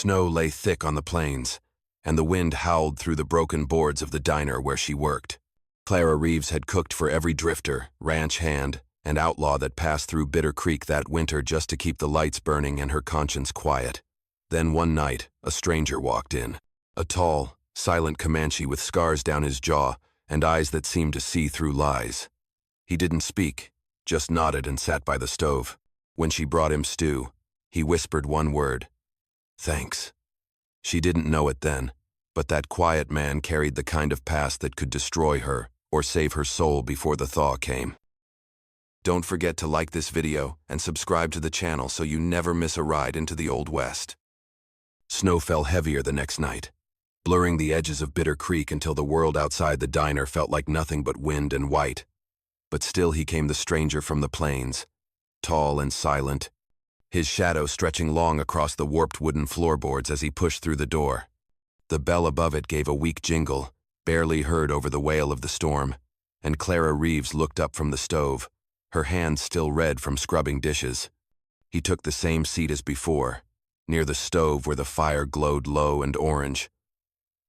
Snow lay thick on the plains, and the wind howled through the broken boards of the diner where she worked. Clara Reeves had cooked for every drifter, ranch hand, and outlaw that passed through Bitter Creek that winter just to keep the lights burning and her conscience quiet. Then one night, a stranger walked in. A tall, silent Comanche with scars down his jaw and eyes that seemed to see through lies. He didn't speak, just nodded and sat by the stove. When she brought him stew, he whispered one word: "Thanks." She didn't know it then, but that quiet man carried the kind of past that could destroy her or save her soul before the thaw came. Don't forget to like this video and subscribe to the channel so you never miss a ride into the Old West. Snow fell heavier the next night, blurring the edges of Bitter Creek until the world outside the diner felt like nothing but wind and white. But still he came the stranger from the plains, tall and silent, his shadow stretching long across the warped wooden floorboards as he pushed through the door. The bell above it gave a weak jingle, barely heard over the wail of the storm, and Clara Reeves looked up from the stove, her hands still red from scrubbing dishes. He took the same seat as before, near the stove where the fire glowed low and orange,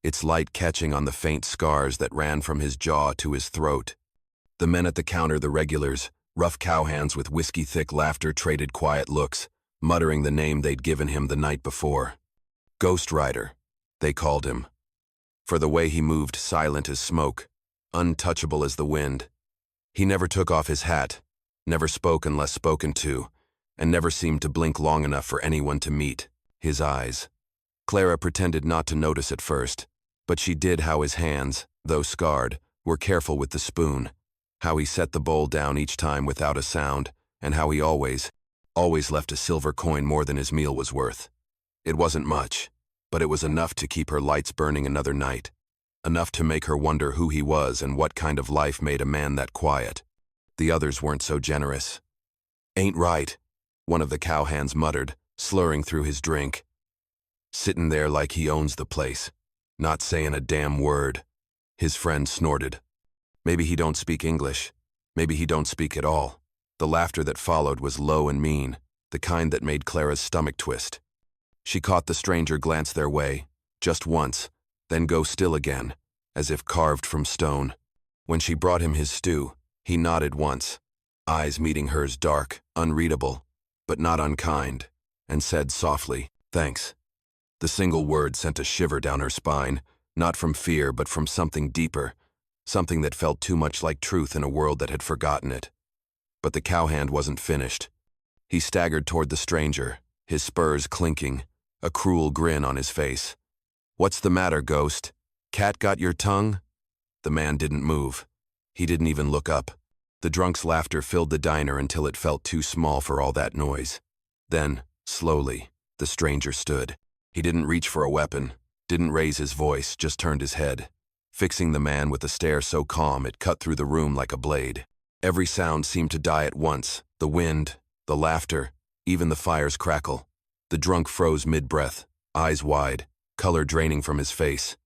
its light catching on the faint scars that ran from his jaw to his throat. The men at the counter, the regulars, rough cowhands with whiskey-thick laughter, traded quiet looks, muttering the name they'd given him the night before. Ghost Rider, they called him, for the way he moved, silent as smoke, untouchable as the wind. He never took off his hat, never spoke unless spoken to, and never seemed to blink long enough for anyone to meet his eyes. Clara pretended not to notice at first, but she did how his hands, though scarred, were careful with the spoon, how he set the bowl down each time without a sound, and how he always left a silver coin more than his meal was worth. It wasn't much, but it was enough to keep her lights burning another night, enough to make her wonder who he was and what kind of life made a man that quiet. The others weren't so generous. "Ain't right," one of the cowhands muttered, slurring through his drink. "Sitting there like he owns the place, not saying a damn word." His friend snorted. "Maybe he don't speak English. Maybe he don't speak at all." The laughter that followed was low and mean, the kind that made Clara's stomach twist. She caught the stranger glance their way, just once, then go still again, as if carved from stone. When she brought him his stew, he nodded once, eyes meeting hers, dark, unreadable, but not unkind, and said softly, "Thanks." The single word sent a shiver down her spine, not from fear but from something deeper, something that felt too much like truth in a world that had forgotten it. But the cowhand wasn't finished. He staggered toward the stranger, his spurs clinking, a cruel grin on his face. "What's the matter, ghost? Cat got your tongue?" The man didn't move. He didn't even look up. The drunk's laughter filled the diner until it felt too small for all that noise. Then, slowly, the stranger stood. He didn't reach for a weapon, didn't raise his voice, just turned his head, fixing the man with a stare so calm it cut through the room like a blade. Every sound seemed to die at once, the wind, the laughter, even the fire's crackle. The drunk froze mid-breath, eyes wide, color draining from his face.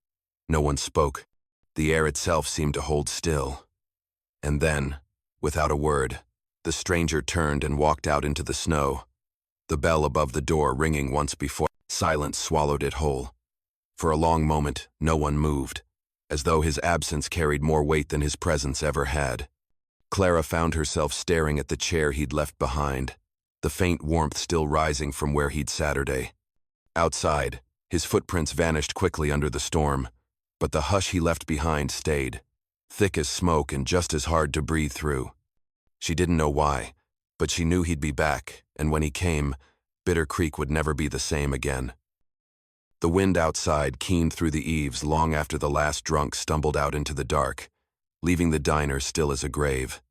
No one spoke. The air itself seemed to hold still. And then, without a word, the stranger turned and walked out into the snow, the bell above the door ringing once before. Silence swallowed it whole. For a long moment, no one moved, as though his absence carried more weight than his presence ever had. Clara found herself staring at the chair he'd left behind, the faint warmth still rising from where he'd Saturday. Outside, his footprints vanished quickly under the storm, but the hush he left behind stayed, thick as smoke and just as hard to breathe through. She didn't know why, but she knew he'd be back, and when he came, Bitter Creek would never be the same again. The wind outside keened through the eaves long after the last drunk stumbled out into the dark, leaving the diner still as a grave.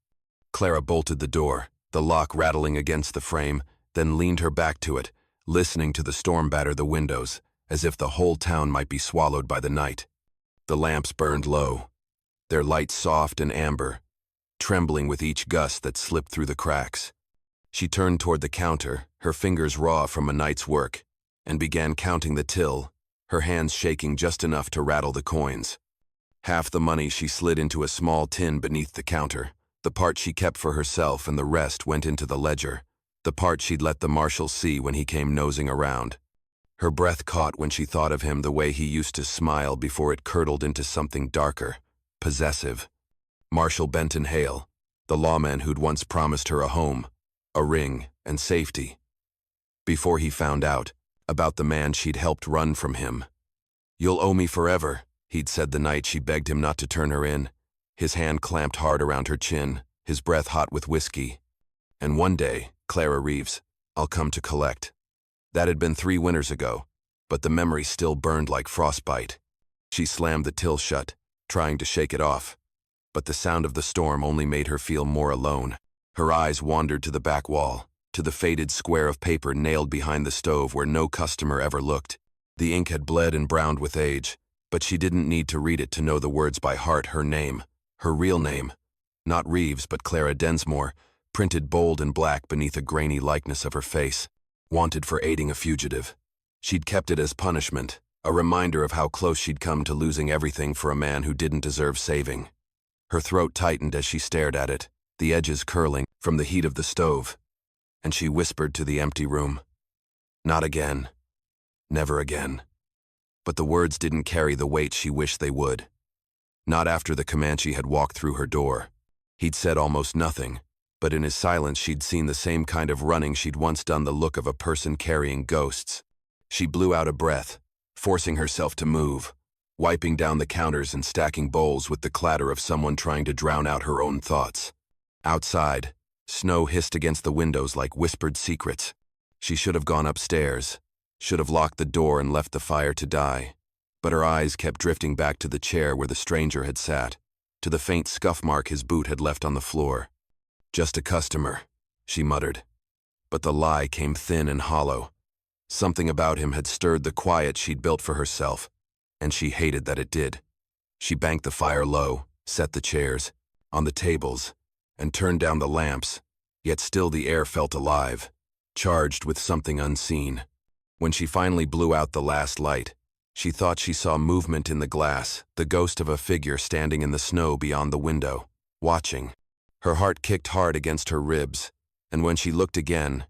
Clara bolted the door, the lock rattling against the frame, then leaned her back to it, listening to the storm batter the windows, as if the whole town might be swallowed by the night. The lamps burned low, their light soft and amber, trembling with each gust that slipped through the cracks. She turned toward the counter, her fingers raw from a night's work, and began counting the till, her hands shaking just enough to rattle the coins. Half the money she slid into a small tin beneath the counter, the part she kept for herself, and the rest went into the ledger, the part she'd let the marshal see when he came nosing around. Her breath caught when she thought of him the way he used to smile before it curdled into something darker, possessive. Marshall Benton Hale, the lawman who'd once promised her a home, a ring, and safety. Before he found out about the man she'd helped run from him. "You'll owe me forever," he'd said the night she begged him not to turn her in, his hand clamped hard around her chin, his breath hot with whiskey. And one day, Clara Reeves, I'll come to collect. That had been 3 winters ago, but the memory still burned like frostbite. She slammed the till shut, trying to shake it off. But the sound of the storm only made her feel more alone. Her eyes wandered to the back wall, to the faded square of paper nailed behind the stove where no customer ever looked. The ink had bled and browned with age, but she didn't need to read it to know the words by heart. Her name, her real name. Not Reeves, but Clara Densmore, printed bold and black beneath a grainy likeness of her face. Wanted for aiding a fugitive. She'd kept it as punishment, a reminder of how close she'd come to losing everything for a man who didn't deserve saving. Her throat tightened as she stared at it, the edges curling from the heat of the stove. And she whispered to the empty room, "Not again. Never again." But the words didn't carry the weight she wished they would. Not after the Comanche had walked through her door. He'd said almost nothing, but in his silence she'd seen the same kind of running she'd once done, the look of a person carrying ghosts. She blew out a breath, forcing herself to move, wiping down the counters and stacking bowls with the clatter of someone trying to drown out her own thoughts. Outside, snow hissed against the windows like whispered secrets. She should have gone upstairs, should have locked the door and left the fire to die. But her eyes kept drifting back to the chair where the stranger had sat, to the faint scuff mark his boot had left on the floor. "Just a customer," she muttered. But the lie came thin and hollow. Something about him had stirred the quiet she'd built for herself, and she hated that it did. She banked the fire low, set the chairs on the tables, and turned down the lamps, yet still the air felt alive, charged with something unseen. When she finally blew out the last light, she thought she saw movement in the glass, the ghost of a figure standing in the snow beyond the window, watching. Her heart kicked hard against her ribs, and when she looked again,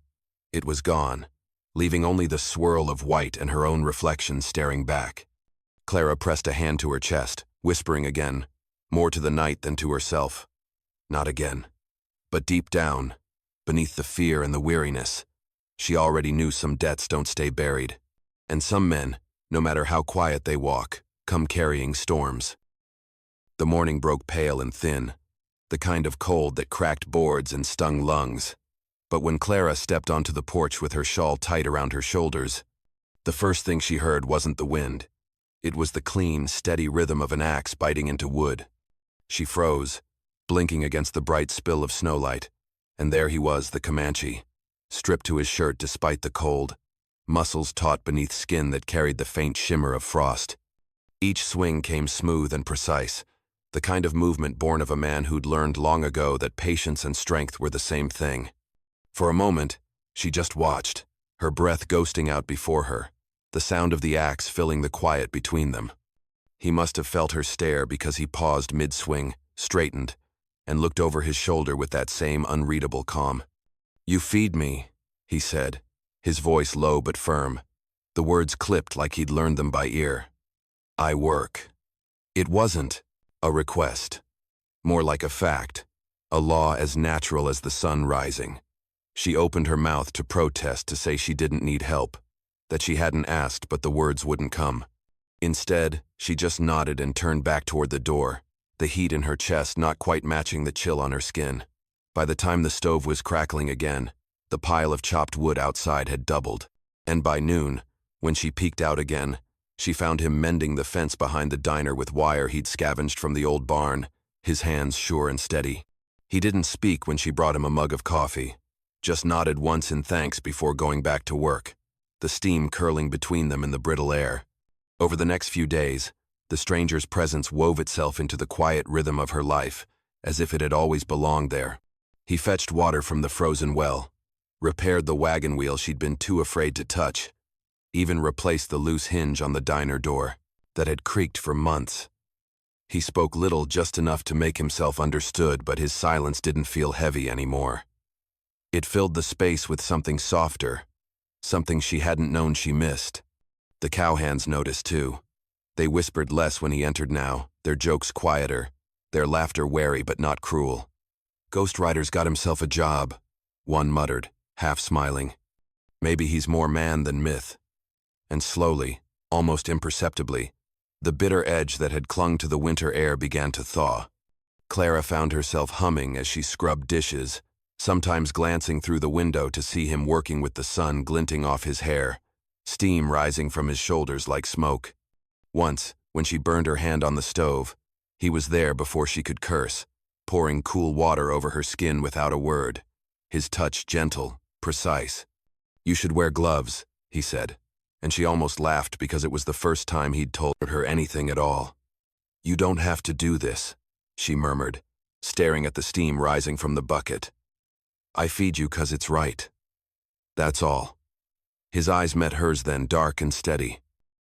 it was gone, leaving only the swirl of white and her own reflection staring back. Clara pressed a hand to her chest, whispering again, more to the night than to herself. Not again. But deep down, beneath the fear and the weariness, she already knew some debts don't stay buried, and some men, no matter how quiet they walk, come carrying storms. The morning broke pale and thin, the kind of cold that cracked boards and stung lungs. But when Clara stepped onto the porch with her shawl tight around her shoulders, the first thing she heard wasn't the wind. It was the clean, steady rhythm of an axe biting into wood. She froze, blinking against the bright spill of snowlight, and there he was, the Comanche, stripped to his shirt despite the cold, muscles taut beneath skin that carried the faint shimmer of frost. Each swing came smooth and precise, the kind of movement born of a man who'd learned long ago that patience and strength were the same thing. For a moment, she just watched, her breath ghosting out before her, the sound of the axe filling the quiet between them. He must have felt her stare because he paused mid-swing, straightened, and looked over his shoulder with that same unreadable calm. "You feed me," he said, his voice low but firm. The words clipped like he'd learned them by ear. "I work." It wasn't a request, more like a fact, a law as natural as the sun rising. She opened her mouth to protest, to say she didn't need help, that she hadn't asked but the words wouldn't come. Instead, she just nodded and turned back toward the door, the heat in her chest not quite matching the chill on her skin. By the time the stove was crackling again, the pile of chopped wood outside had doubled, and by noon, when she peeked out again, she found him mending the fence behind the diner with wire he'd scavenged from the old barn, his hands sure and steady. He didn't speak when she brought him a mug of coffee, just nodded once in thanks before going back to work, the steam curling between them in the brittle air. Over the next few days, the stranger's presence wove itself into the quiet rhythm of her life, as if it had always belonged there. He fetched water from the frozen well, repaired the wagon wheel she'd been too afraid to touch, even replaced the loose hinge on the diner door that had creaked for months. He spoke little, just enough to make himself understood, but his silence didn't feel heavy anymore. It filled the space with something softer, something she hadn't known she missed. The cowhands noticed too. They whispered less when he entered now, their jokes quieter, their laughter wary but not cruel. "Ghost Rider's got himself a job," one muttered, half smiling. "Maybe he's more man than myth." And slowly, almost imperceptibly, the bitter edge that had clung to the winter air began to thaw. Clara found herself humming as she scrubbed dishes, sometimes glancing through the window to see him working with the sun glinting off his hair, steam rising from his shoulders like smoke. Once, when she burned her hand on the stove, he was there before she could curse, pouring cool water over her skin without a word, his touch gentle, precise. "You should wear gloves," he said, and she almost laughed because it was the first time he'd told her anything at all. "You don't have to do this," she murmured, staring at the steam rising from the bucket. "I feed you 'cause it's right. That's all." His eyes met hers then, dark and steady.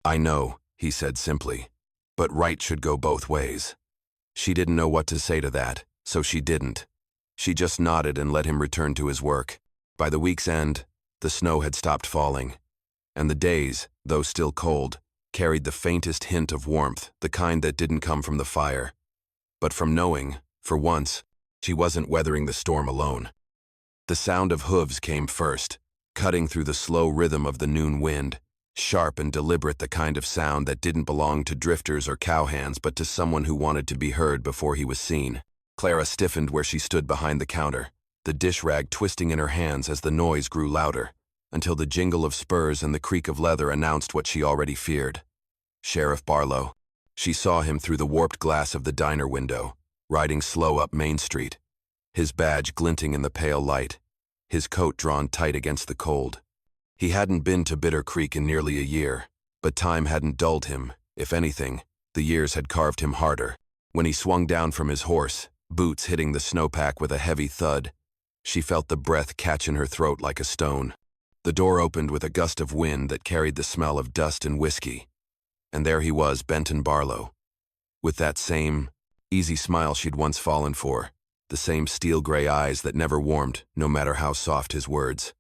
"I know," he said simply, "but right should go both ways." She didn't know what to say to that, so she didn't. She just nodded and let him return to his work. By the week's end, the snow had stopped falling, and the days, though still cold, carried the faintest hint of warmth, the kind that didn't come from the fire, but from knowing, for once, she wasn't weathering the storm alone. The sound of hooves came first, cutting through the slow rhythm of the noon wind, sharp and deliberate, the kind of sound that didn't belong to drifters or cowhands but to someone who wanted to be heard before he was seen. Clara stiffened where she stood behind the counter, the dish rag twisting in her hands as the noise grew louder, until the jingle of spurs and the creak of leather announced what she already feared. Sheriff Barlow. She saw him through the warped glass of the diner window, riding slow up Main Street, his badge glinting in the pale light, his coat drawn tight against the cold. He hadn't been to Bitter Creek in nearly a year, but time hadn't dulled him. If anything, the years had carved him harder. When he swung down from his horse, boots hitting the snowpack with a heavy thud, she felt the breath catch in her throat like a stone. The door opened with a gust of wind that carried the smell of dust and whiskey, and there he was, Benton Barlow, with that same easy smile she'd once fallen for, the same steel-gray eyes that never warmed, no matter how soft his words.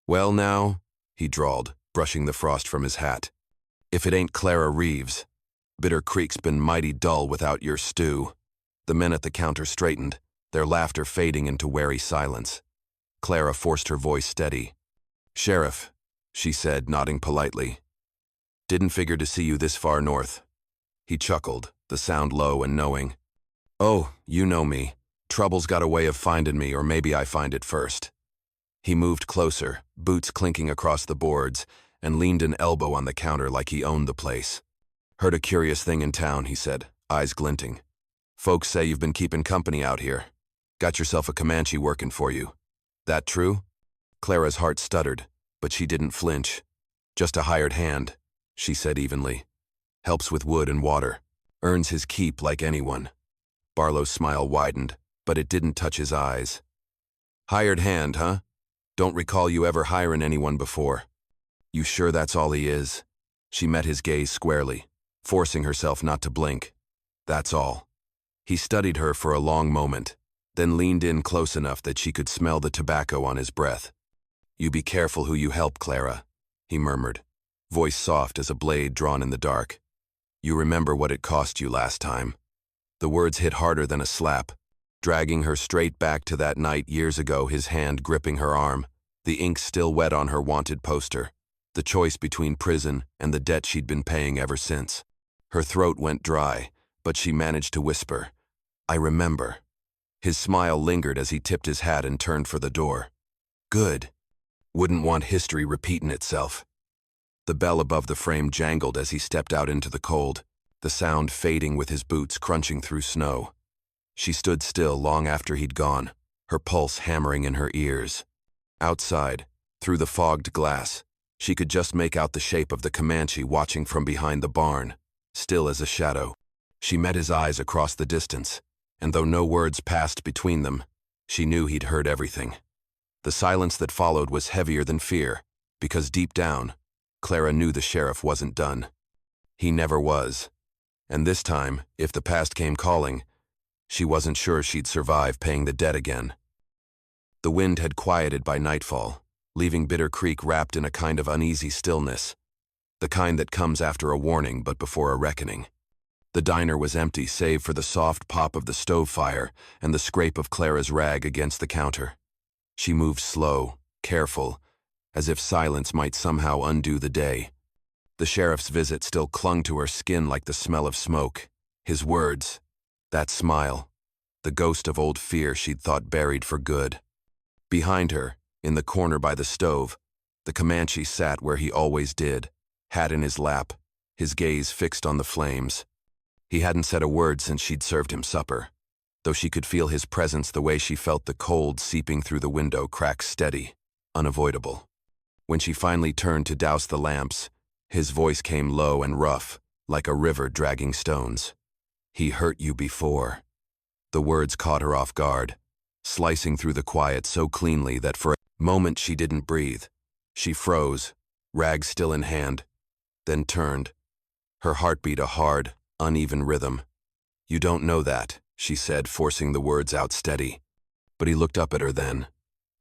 "Well now," he drawled, brushing the frost from his hat. "If it ain't Clara Reeves. Bitter Creek's been mighty dull without your stew." The men at the counter straightened, their laughter fading into wary silence. Clara forced her voice steady. "Sheriff," she said, nodding politely. "Didn't figure to see you this far north." He chuckled, the sound low and knowing. "Oh, you know me. Trouble's got a way of finding me, or maybe I find it first." He moved closer, boots clinking across the boards, and leaned an elbow on the counter like he owned the place. "Heard a curious thing in town," he said, eyes glinting. "Folks say you've been keeping company out here. Got yourself a Comanche working for you. That true?" Clara's heart stuttered, but she didn't flinch. "Just a hired hand," she said evenly. "Helps with wood and water. Earns his keep like anyone." Barlow's smile widened, but it didn't touch his eyes. "Hired hand, huh? Don't recall you ever hiring anyone before." "You sure that's all he is?" She met his gaze squarely, forcing herself not to blink. "That's all." He studied her for a long moment, then leaned in close enough that she could smell the tobacco on his breath. "You be careful who you help, Clara," he murmured, voice soft as a blade drawn in the dark. "You remember what it cost you last time." The words hit harder than a slap, dragging her straight back to that night years ago, his hand gripping her arm, the ink still wet on her wanted poster, the choice between prison and the debt she'd been paying ever since. Her throat went dry, but she managed to whisper, "I remember." His smile lingered as he tipped his hat and turned for the door. "Good. Wouldn't want history repeating itself." The bell above the frame jangled as he stepped out into the cold, the sound fading with his boots crunching through snow. She stood still long after he'd gone, her pulse hammering in her ears. Outside, through the fogged glass, she could just make out the shape of the Comanche watching from behind the barn, still as a shadow. She met his eyes across the distance, and though no words passed between them, she knew he'd heard everything. The silence that followed was heavier than fear, because deep down, Clara knew the sheriff wasn't done. He never was. And this time, if the past came calling, she wasn't sure she'd survive paying the debt again. The wind had quieted by nightfall, leaving Bitter Creek wrapped in a kind of uneasy stillness. the kind that comes after a warning but before a reckoning. The diner was empty save for the soft pop of the stove fire and the scrape of Clara's rag against the counter. She moved slow, careful, as if silence might somehow undo the day. The sheriff's visit still clung to her skin like the smell of smoke. His words, that smile, the ghost of old fear she'd thought buried for good. Behind her, in the corner by the stove, the Comanche sat where he always did, hat in his lap, his gaze fixed on the flames. He hadn't said a word since she'd served him supper, though she could feel his presence the way she felt the cold seeping through the window crack steady, unavoidable. When she finally turned to douse the lamps, his voice came low and rough, like a river dragging stones. "He hurt you before." The words caught her off guard, slicing through the quiet so cleanly that for a moment she didn't breathe. She froze, rag still in hand, then turned, her heartbeat a hard, uneven rhythm. "You don't know that," she said, forcing the words out steady. But he looked up at her then,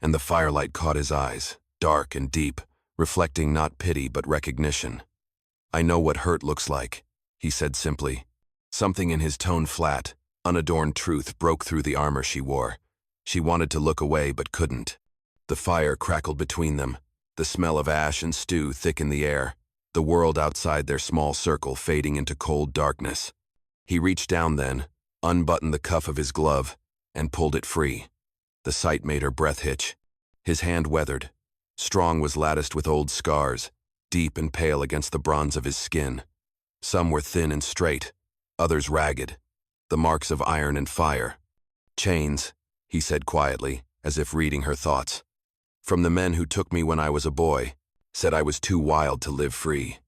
and the firelight caught his eyes, dark and deep, reflecting not pity but recognition. "I know what hurt looks like," he said simply. Something in his tone flat, unadorned truth broke through the armor she wore. She wanted to look away but couldn't. The fire crackled between them, the smell of ash and stew thick in the air, the world outside their small circle fading into cold darkness. He reached down then, unbuttoned the cuff of his glove, and pulled it free. The sight made her breath hitch. His hand weathered. Strong was latticed with old scars, deep and pale against the bronze of his skin. Some were thin and straight, others ragged, the marks of iron and fire. "Chains," he said quietly, as if reading her thoughts. "From the men who took me when I was a boy, said I was too wild to live free.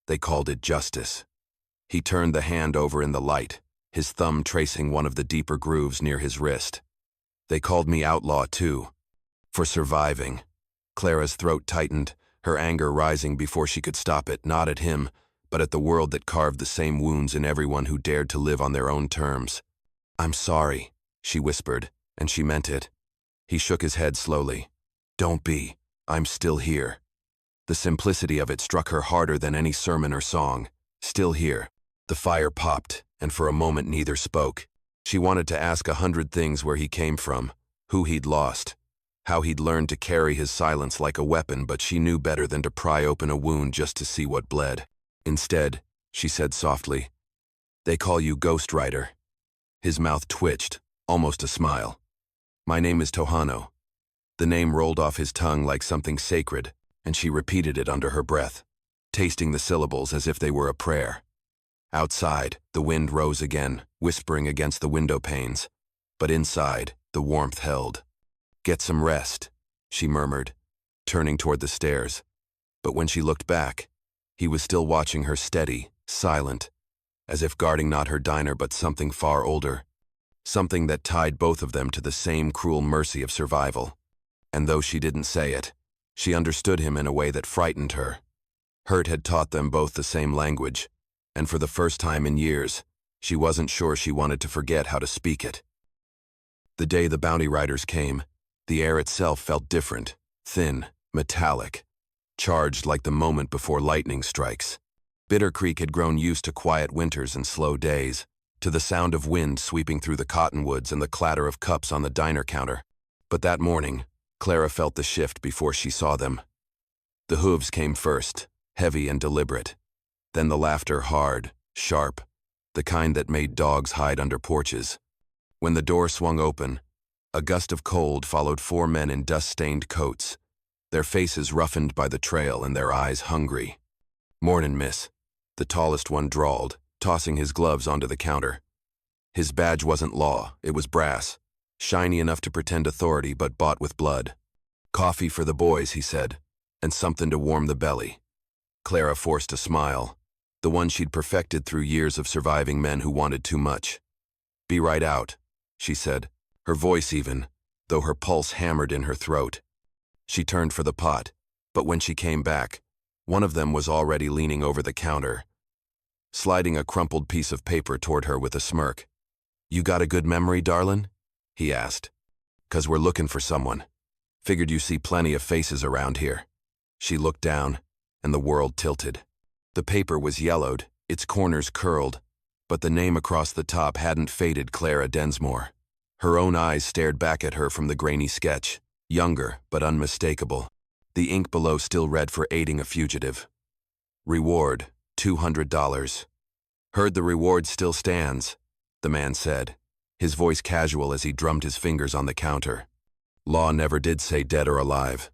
They called it justice." He turned the hand over in the light, his thumb tracing one of the deeper grooves near his wrist. "They called me outlaw, too. For surviving." Clara's throat tightened, her anger rising before she could stop it, not at him, but at the world that carved the same wounds in everyone who dared to live on their own terms. "I'm sorry," she whispered, and she meant it. He shook his head slowly. "Don't be. I'm still here." The simplicity of it struck her harder than any sermon or song. Still here. The fire popped, and for a moment neither spoke. She wanted to ask 100 things: where he came from, who he'd lost, how he'd learned to carry his silence like a weapon, but she knew better than to pry open a wound just to see what bled. Instead, she said softly, "They call you Ghost Rider." His mouth twitched, almost a smile. "My name is Tohano." The name rolled off his tongue like something sacred, and she repeated it under her breath, tasting the syllables as if they were a prayer. Outside, the wind rose again, whispering against the window panes, but inside, the warmth held. "Get some rest," she murmured, turning toward the stairs. But when she looked back, he was still watching her, steady, silent, as if guarding not her diner but something far older, something that tied both of them to the same cruel mercy of survival. And though she didn't say it, she understood him in a way that frightened her. Hurt had taught them both the same language, and for the first time in years, she wasn't sure she wanted to forget how to speak it. The day the bounty riders came, the air itself felt different, thin, metallic, charged like the moment before lightning strikes. Bitter Creek had grown used to quiet winters and slow days, to the sound of wind sweeping through the cottonwoods and the clatter of cups on the diner counter. But that morning, Clara felt the shift before she saw them. The hooves came first, heavy and deliberate. Then the laughter, hard, sharp, the kind that made dogs hide under porches. When the door swung open, a gust of cold followed 4 men in dust-stained coats, their faces roughened by the trail and their eyes hungry. "Mornin', miss," the tallest one drawled, tossing his gloves onto the counter. His badge wasn't law, it was brass, shiny enough to pretend authority but bought with blood. "Coffee for the boys," he said, "and something to warm the belly." Clara forced a smile, the one she'd perfected through years of surviving men who wanted too much. "Be right out," she said, her voice even, though her pulse hammered in her throat. She turned for the pot, but when she came back, one of them was already leaning over the counter, sliding a crumpled piece of paper toward her with a smirk. "You got a good memory, darlin'?" he asked. "'Cause we're looking for someone. Figured you see plenty of faces around here." She looked down, and the world tilted. The paper was yellowed, its corners curled, but the name across the top hadn't faded. Clara Densmore. Her own eyes stared back at her from the grainy sketch, younger but unmistakable. The ink below still read for aiding a fugitive. Reward, $200. Heard the reward still stands, the man said, his voice casual as he drummed his fingers on the counter. Law never did say dead or alive.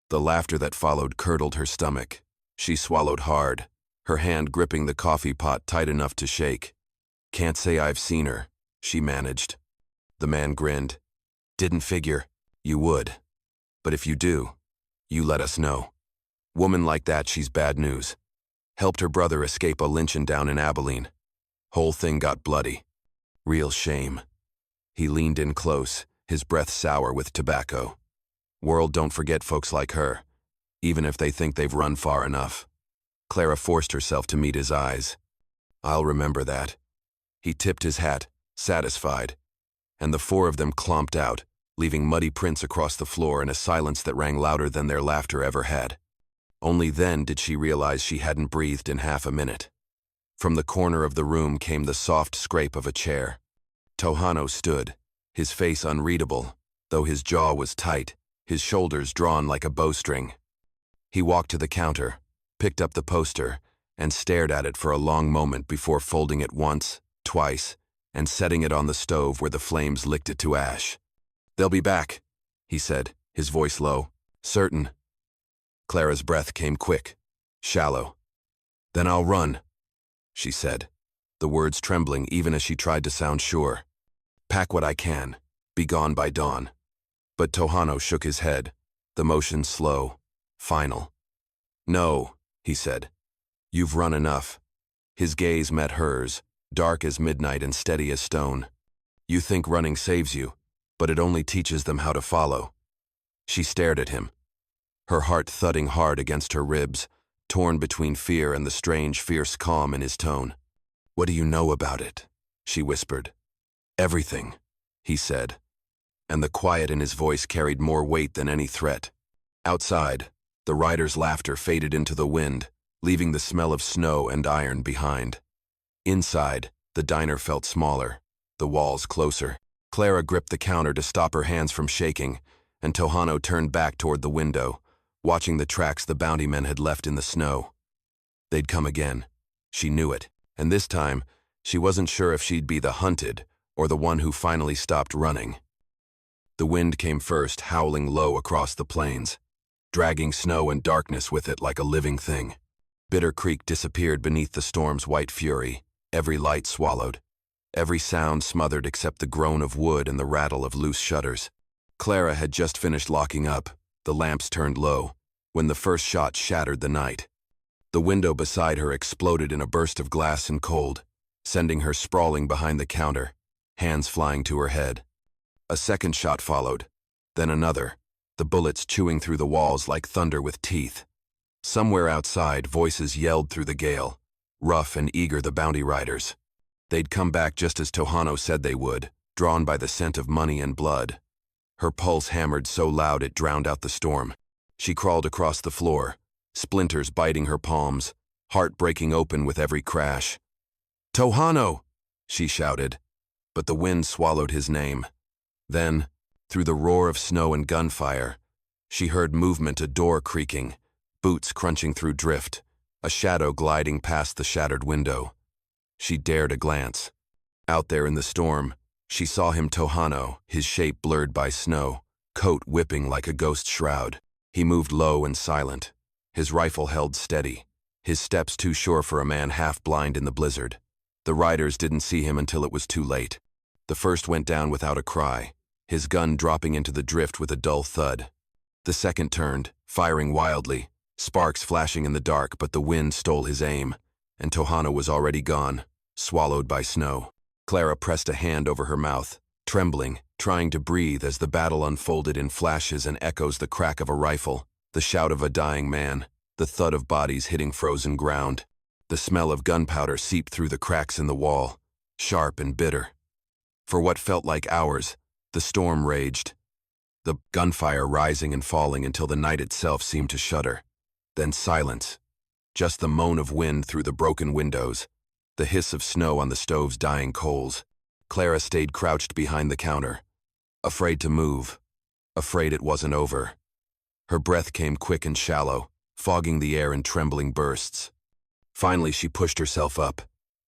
The laughter that followed curdled her stomach. She swallowed hard, her hand gripping the coffee pot tight enough to shake. Can't say I've seen her, she managed. The man grinned. Didn't figure you would. But if you do, you let us know. Woman like that, she's bad news. Helped her brother escape a lynching down in Abilene. Whole thing got bloody. Real shame. He leaned in close, his breath sour with tobacco. World don't forget folks like her, even if they think they've run far enough. Clara forced herself to meet his eyes. I'll remember that. He tipped his hat, satisfied, and the four of them clomped out, leaving muddy prints across the floor in a silence that rang louder than their laughter ever had. Only then did she realize she hadn't breathed in half a minute. From the corner of the room came the soft scrape of a chair. Tohano stood, his face unreadable, though his jaw was tight, his shoulders drawn like a bowstring. He walked to the counter, picked up the poster, and stared at it for a long moment before folding it once, twice, and setting it on the stove where the flames licked it to ash. They'll be back, he said, his voice low. Certain. Clara's breath came quick, shallow. Then I'll run, she said, the words trembling even as she tried to sound sure. Pack what I can, be gone by dawn. But Tohano shook his head, the motion slow, final. No, he said. You've run enough. His gaze met hers, dark as midnight and steady as stone. You think running saves you, but it only teaches them how to follow. She stared at him, her heart thudding hard against her ribs, torn between fear and the strange, fierce calm in his tone. What do you know about it? She whispered. Everything, he said, and the quiet in his voice carried more weight than any threat. Outside, the riders' laughter faded into the wind, leaving the smell of snow and iron behind. Inside, the diner felt smaller, the walls closer. Clara gripped the counter to stop her hands from shaking, and Tohano turned back toward the window, watching the tracks the bounty men had left in the snow. They'd come again. She knew it, and this time, she wasn't sure if she'd be the hunted or the one who finally stopped running. The wind came first, howling low across the plains, dragging snow and darkness with it like a living thing. Bitter Creek disappeared beneath the storm's white fury, every light swallowed, every sound smothered except the groan of wood and the rattle of loose shutters. Clara had just finished locking up, the lamps turned low, when the first shot shattered the night. The window beside her exploded in a burst of glass and cold, sending her sprawling behind the counter, hands flying to her head. A second shot followed, then another, the bullets chewing through the walls like thunder with teeth. Somewhere outside, voices yelled through the gale, rough and eager the bounty riders. They'd come back just as Tohano said they would, drawn by the scent of money and blood. Her pulse hammered so loud it drowned out the storm. She crawled across the floor, splinters biting her palms, heart breaking open with every crash. Tohano! She shouted, but the wind swallowed his name. Then, through the roar of snow and gunfire, she heard movement, a door creaking, boots crunching through drift, a shadow gliding past the shattered window. She dared a glance. Out there in the storm, she saw him, Tohano, his shape blurred by snow, coat whipping like a ghost shroud. He moved low and silent, his rifle held steady, his steps too sure for a man half-blind in the blizzard. The riders didn't see him until it was too late. The first went down without a cry, his gun dropping into the drift with a dull thud. The second turned, firing wildly, sparks flashing in the dark, but the wind stole his aim, and Tohano was already gone, swallowed by snow. Clara pressed a hand over her mouth, trembling, trying to breathe as the battle unfolded in flashes and echoes, the crack of a rifle, the shout of a dying man, the thud of bodies hitting frozen ground. The smell of gunpowder seeped through the cracks in the wall, sharp and bitter. For what felt like hours, the storm raged, the gunfire rising and falling until the night itself seemed to shudder. Then silence, just the moan of wind through the broken windows, the hiss of snow on the stove's dying coals. Clara stayed crouched behind the counter, afraid to move, afraid it wasn't over. Her breath came quick and shallow, fogging the air in trembling bursts. Finally, she pushed herself up,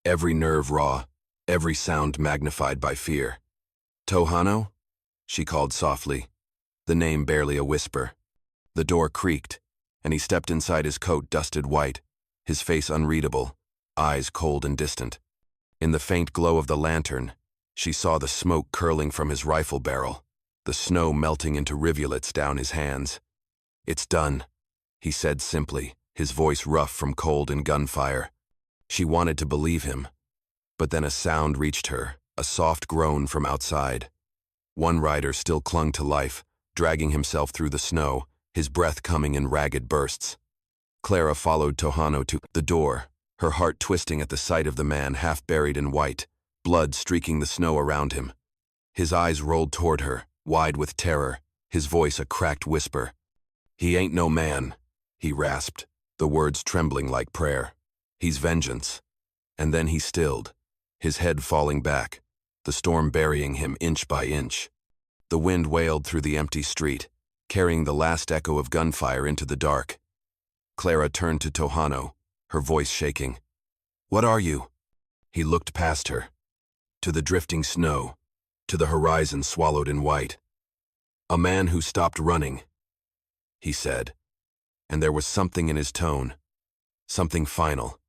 every nerve raw, every sound magnified by fear. "Tohano?" she called softly, the name barely a whisper. The door creaked, and he stepped inside, his coat dusted white, his face unreadable, eyes cold and distant. In the faint glow of the lantern, she saw the smoke curling from his rifle barrel, the snow melting into rivulets down his hands. "It's done," he said simply, his voice rough from cold and gunfire. She wanted to believe him, but then a sound reached her, a soft groan from outside. One rider still clung to life, dragging himself through the snow, his breath coming in ragged bursts. Clara followed Tohano to the door, her heart twisting at the sight of the man half buried in white, blood streaking the snow around him. His eyes rolled toward her, wide with terror, his voice a cracked whisper. "He ain't no man," he rasped, the words trembling like prayer. "He's vengeance." And then he stilled, his head falling back, the storm burying him inch by inch. The wind wailed through the empty street, carrying the last echo of gunfire into the dark. Clara turned to Tohano, her voice shaking. "What are you?" He looked past her, to the drifting snow, to the horizon swallowed in white. "A man who stopped running," he said, and there was something in his tone, something final,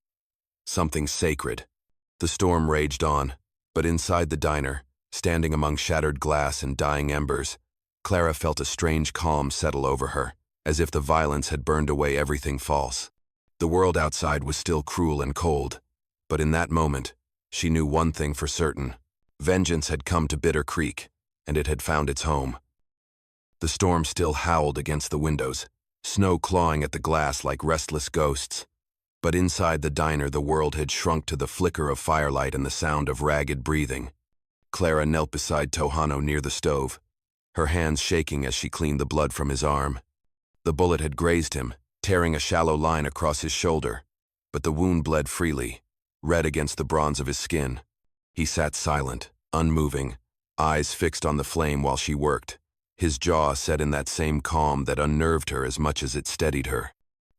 something sacred. The storm raged on, but inside the diner, standing among shattered glass and dying embers, Clara felt a strange calm settle over her, as if the violence had burned away everything false. The world outside was still cruel and cold, but in that moment, she knew one thing for certain. Vengeance had come to Bitter Creek, and it had found its home. The storm still howled against the windows, snow clawing at the glass like restless ghosts. But inside the diner, the world had shrunk to the flicker of firelight and the sound of ragged breathing. Clara knelt beside Tohano near the stove, her hands shaking as she cleaned the blood from his arm. The bullet had grazed him, tearing a shallow line across his shoulder, but the wound bled freely, red against the bronze of his skin. He sat silent, unmoving, eyes fixed on the flame while she worked, his jaw set in that same calm that unnerved her as much as it steadied her.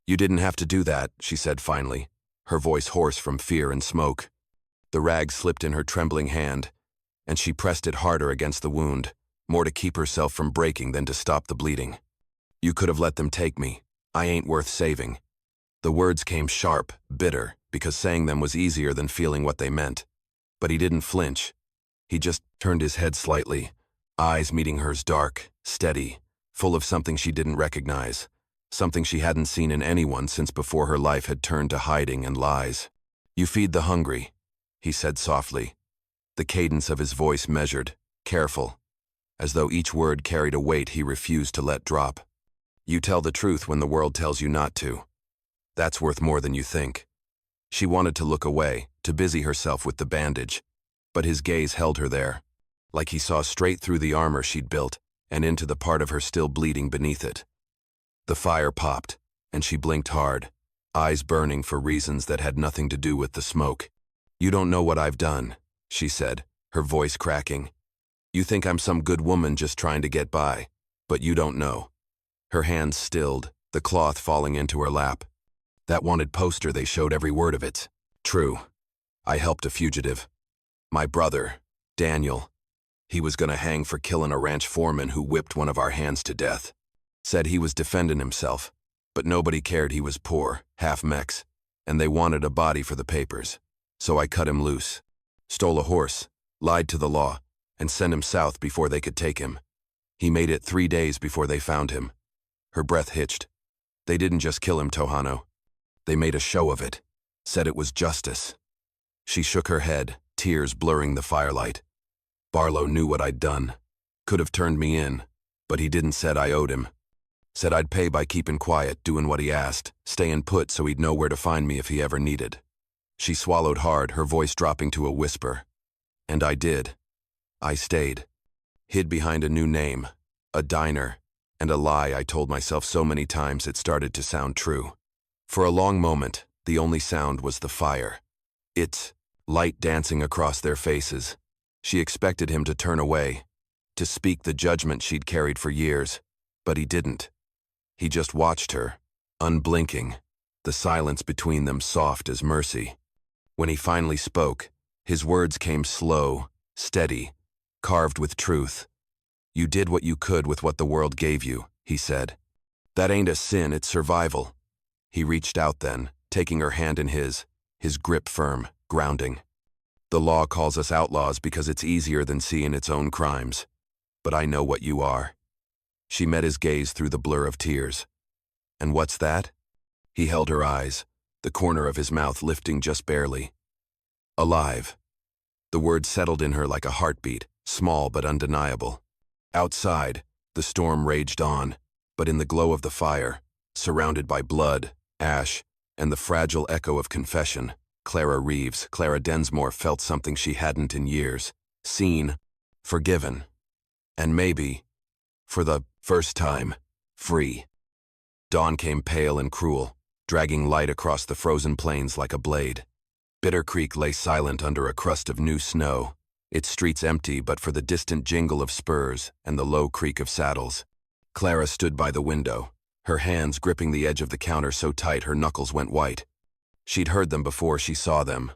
"You didn't have to do that," she said finally, her voice hoarse from fear and smoke. The rag slipped in her trembling hand, and she pressed it harder against the wound, more to keep herself from breaking than to stop the bleeding. "You could have let them take me. I ain't worth saving." The words came sharp, bitter, because saying them was easier than feeling what they meant. But he didn't flinch. He just turned his head slightly, eyes meeting hers dark, steady, full of something she didn't recognize, something she hadn't seen in anyone since before her life had turned to hiding and lies. "You feed the hungry," he said softly, the cadence of his voice measured, careful, as though each word carried a weight he refused to let drop. "You tell the truth when the world tells you not to. That's worth more than you think." She wanted to look away, to busy herself with the bandage, but his gaze held her there, like he saw straight through the armor she'd built and into the part of her still bleeding beneath it. The fire popped, and she blinked hard, eyes burning for reasons that had nothing to do with the smoke. "You don't know what I've done," she said, her voice cracking. "You think I'm some good woman just trying to get by, but you don't know." Her hands stilled, the cloth falling into her lap. "That wanted poster, they showed every word of it. True. I helped a fugitive. My brother, Daniel. He was gonna hang for killing a ranch foreman who whipped one of our hands to death. Said he was defending himself, but nobody cared he was poor, half Mex, and they wanted a body for the papers. So I cut him loose. Stole a horse, lied to the law, and sent him south before they could take him. He made it 3 days before they found him." Her breath hitched. "They didn't just kill him, Tohano. They made a show of it, said it was justice." She shook her head, tears blurring the firelight. "Barlow knew what I'd done. Could have turned me in, but he didn't. Said I owed him. Said I'd pay by keeping quiet, doing what he asked, staying put so he'd know where to find me if he ever needed." She swallowed hard, her voice dropping to a whisper. "And I did. I stayed. Hid behind a new name, a diner, and a lie I told myself so many times it started to sound true. For a long moment, The only sound was the fire. Its light dancing across their faces. She expected him to turn away, to speak the judgment she'd carried for years, but he didn't. He just watched her, unblinking, the silence between them soft as mercy. When he finally spoke, his words came slow, steady, carved with truth. "You did what you could with what the world gave you," he said. "That ain't a sin, it's survival." He reached out then, taking her hand in his grip firm, grounding. "The law calls us outlaws because it's easier than seeing its own crimes. But I know what you are." She met his gaze through the blur of tears. "And what's that?" He held her eyes, the corner of his mouth lifting just barely. "Alive." The word settled in her like a heartbeat, small but undeniable. Outside, the storm raged on, but in the glow of the fire, surrounded by blood, ash, and the fragile echo of confession, Clara Densmore felt something she hadn't in years. Seen, forgiven, and maybe, for the first time, free. Dawn came pale and cruel, dragging light across the frozen plains like a blade. Bitter Creek lay silent under a crust of new snow, its streets empty but for the distant jingle of spurs and the low creak of saddles. Clara stood by the window, her hands gripping the edge of the counter so tight her knuckles went white. She'd heard them before she saw them.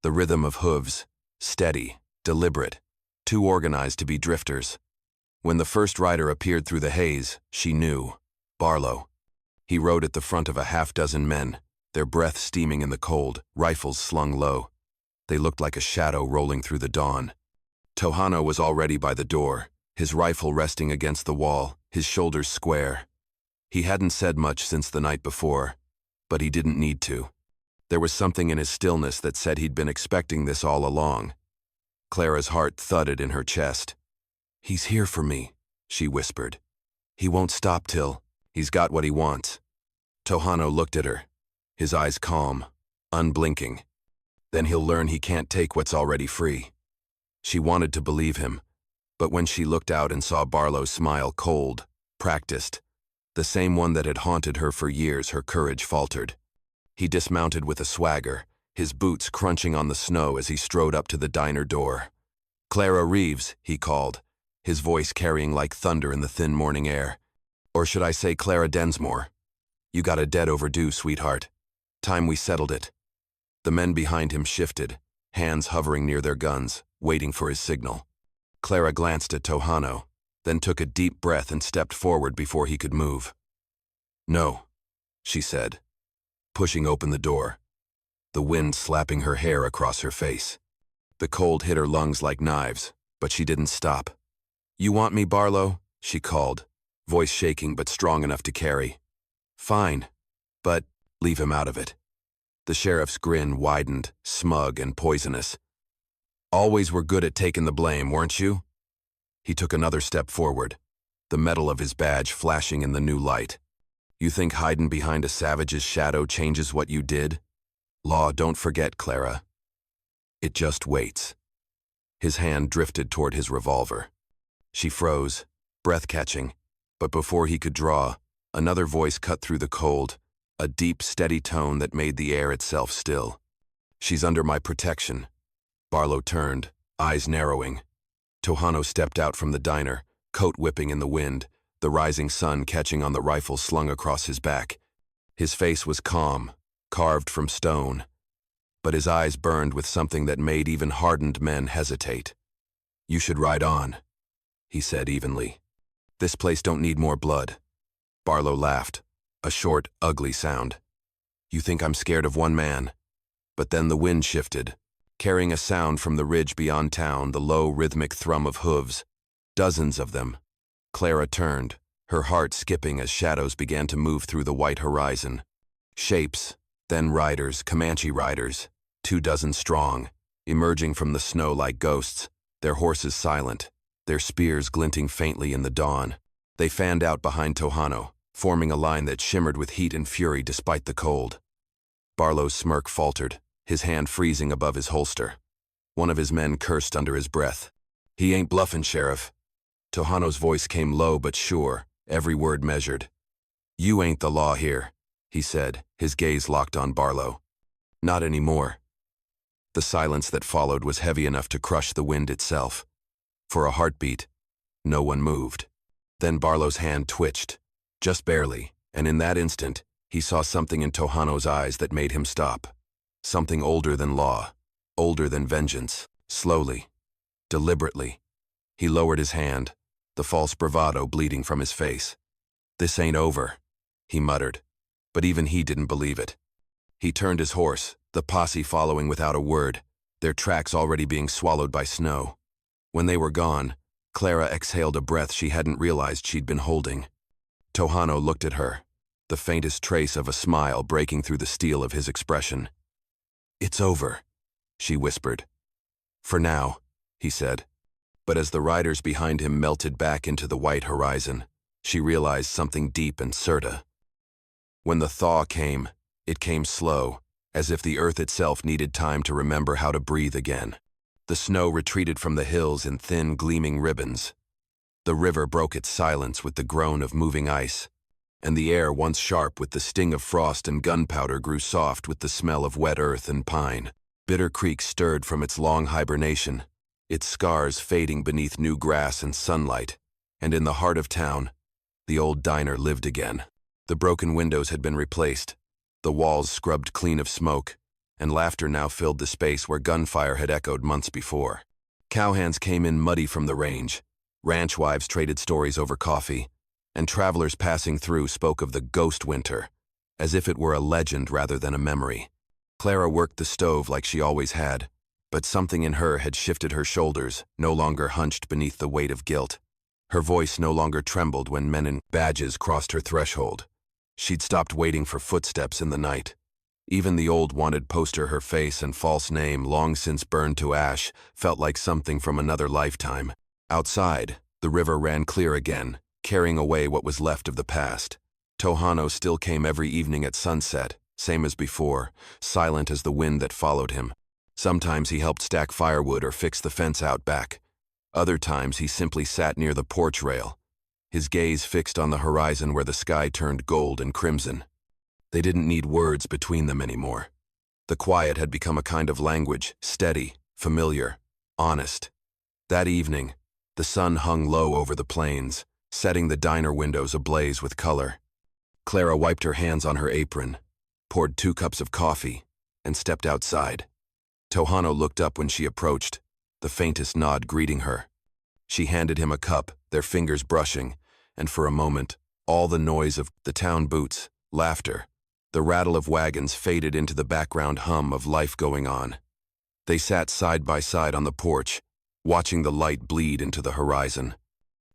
The rhythm of hooves, steady, deliberate, too organized to be drifters. When the first rider appeared through the haze, she knew. Barlow. He rode at the front of a half-dozen men, their breath steaming in the cold, rifles slung low. They looked like a shadow rolling through the dawn. Tohano was already by the door, his rifle resting against the wall, his shoulders square. He hadn't said much since the night before, but he didn't need to. There was something in his stillness that said he'd been expecting this all along. Clara's heart thudded in her chest. "He's here for me," she whispered. "He won't stop till he's got what he wants." Tohano looked at her, his eyes calm, unblinking. "Then he'll learn he can't take what's already free." She wanted to believe him, but when she looked out and saw Barlow's smile cold, practiced, the same one that had haunted her for years, her courage faltered. He dismounted with a swagger, his boots crunching on the snow as he strode up to the diner door. "Clara Reeves," he called, his voice carrying like thunder in the thin morning air. "Or should I say Clara Densmore? You got a debt overdue, sweetheart. Time we settled it." The men behind him shifted, hands hovering near their guns, waiting for his signal. Clara glanced at Tohano, then took a deep breath and stepped forward before he could move. "No," she said, pushing open the door, the wind slapping her hair across her face. The cold hit her lungs like knives, but she didn't stop. "You want me, Barlow?" she called, voice shaking but strong enough to carry. "Fine, but leave him out of it." The sheriff's grin widened, smug and poisonous. "Always were good at taking the blame, weren't you?" He took another step forward, the metal of his badge flashing in the new light. "You think hiding behind a savage's shadow changes what you did? Law don't forget, Clara. It just waits." His hand drifted toward his revolver. She froze, breath catching, but before he could draw, another voice cut through the cold, a deep, steady tone that made the air itself still. "She's under my protection." Barlow turned, eyes narrowing. Tohano stepped out from the diner, coat whipping in the wind, the rising sun catching on the rifle slung across his back. His face was calm, carved from stone, but his eyes burned with something that made even hardened men hesitate. "You should ride on," he said evenly. "This place don't need more blood." Barlow laughed, a short, ugly sound. "You think I'm scared of one man?" But then the wind shifted, carrying a sound from the ridge beyond town, the low, rhythmic thrum of hooves. Dozens of them. Clara turned, her heart skipping as shadows began to move through the white horizon. Shapes, then riders, Comanche riders, 24 strong, emerging from the snow like ghosts, their horses silent, their spears glinting faintly in the dawn. They fanned out behind Tohano, forming a line that shimmered with heat and fury despite the cold. Barlow's smirk faltered, his hand freezing above his holster. One of his men cursed under his breath. "He ain't bluffing, Sheriff." Tohano's voice came low but sure, every word measured. "You ain't the law here," he said, his gaze locked on Barlow. Not anymore. The silence that followed was heavy enough to crush the wind itself. For a heartbeat, no one moved. Then Barlow's hand twitched, just barely, and in that instant, he saw something in Tohano's eyes that made him stop. Something older than law, older than vengeance. Slowly, deliberately, he lowered his hand, the false bravado bleeding from his face. "This ain't over," he muttered, but even he didn't believe it. He turned his horse, the posse following without a word, their tracks already being swallowed by snow. When they were gone, Clara exhaled a breath she hadn't realized she'd been holding. Tohano looked at her, the faintest trace of a smile breaking through the steel of his expression. "It's over," she whispered. "For now," he said. But as the riders behind him melted back into the white horizon, she realized something deep and certain. When the thaw came, it came slow, as if the earth itself needed time to remember how to breathe again. The snow retreated from the hills in thin, gleaming ribbons. The river broke its silence with the groan of moving ice, and the air, once sharp with the sting of frost and gunpowder, grew soft with the smell of wet earth and pine. Bitter Creek stirred from its long hibernation, its scars fading beneath new grass and sunlight, and in the heart of town, the old diner lived again. The broken windows had been replaced, the walls scrubbed clean of smoke, and laughter now filled the space where gunfire had echoed months before. Cowhands came in muddy from the range, ranch wives traded stories over coffee, and travelers passing through spoke of the ghost winter, as if it were a legend rather than a memory. Clara worked the stove like she always had, but something in her had shifted her shoulders, no longer hunched beneath the weight of guilt. Her voice no longer trembled when men in badges crossed her threshold. She'd stopped waiting for footsteps in the night. Even the old wanted poster her face and false name, long since burned to ash, felt like something from another lifetime. Outside, the river ran clear again, carrying away what was left of the past. Tohano still came every evening at sunset, same as before, silent as the wind that followed him. Sometimes he helped stack firewood or fix the fence out back. Other times he simply sat near the porch rail, his gaze fixed on the horizon where the sky turned gold and crimson. They didn't need words between them anymore. The quiet had become a kind of language, steady, familiar, honest. That evening, the sun hung low over the plains, setting the diner windows ablaze with color. Clara wiped her hands on her apron, poured 2 cups of coffee, and stepped outside. Tohano looked up when she approached, the faintest nod greeting her. She handed him a cup, their fingers brushing, and for a moment, all the noise of the town boots, laughter, the rattle of wagons faded into the background hum of life going on. They sat side by side on the porch, watching the light bleed into the horizon.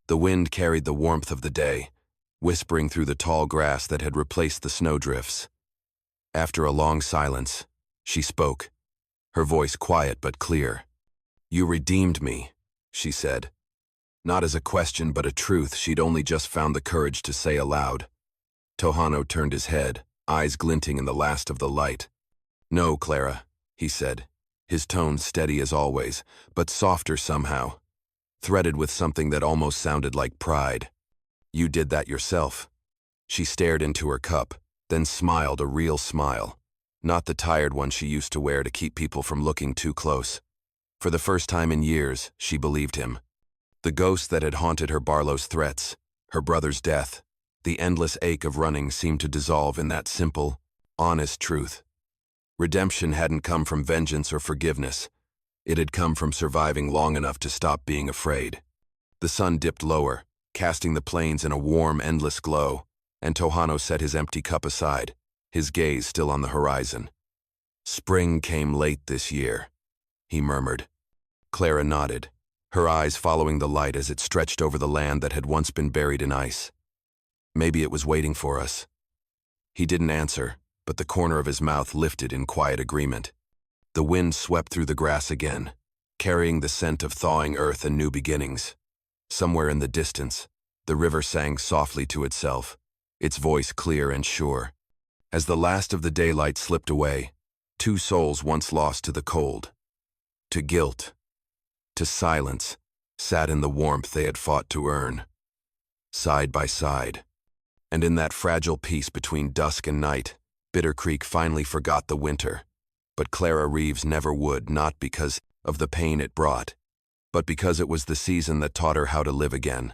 The wind carried the warmth of the day, whispering through the tall grass that had replaced the snowdrifts. After a long silence, she spoke, her voice quiet but clear. "You redeemed me," she said. Not as a question but a truth she'd only just found the courage to say aloud. Tohano turned his head, eyes glinting in the last of the light. "No, Clara," he said, his tone steady as always, but softer somehow, threaded with something that almost sounded like pride. "You did that yourself." She stared into her cup, then smiled a real smile, not the tired one she used to wear to keep people from looking too close. For the first time in years, she believed him. The ghost that had haunted her, Barlow's threats, her brother's death, the endless ache of running seemed to dissolve in that simple, honest truth. Redemption hadn't come from vengeance or forgiveness. It had come from surviving long enough to stop being afraid. The sun dipped lower, casting the plains in a warm, endless glow, and Tohano set his empty cup aside, his gaze still on the horizon. "Spring came late this year," he murmured. Clara nodded, her eyes following the light as it stretched over the land that had once been buried in ice. "Maybe it was waiting for us." He didn't answer, but the corner of his mouth lifted in quiet agreement. The wind swept through the grass again, carrying the scent of thawing earth and new beginnings. Somewhere in the distance, the river sang softly to itself, its voice clear and sure. As the last of the daylight slipped away, 2 souls once lost to the cold, to guilt, to silence, sat in the warmth they had fought to earn, side by side. And in that fragile peace between dusk and night, Bitter Creek finally forgot the winter, but Clara Reeves never would, not because of the pain it brought, but because it was the season that taught her how to live again.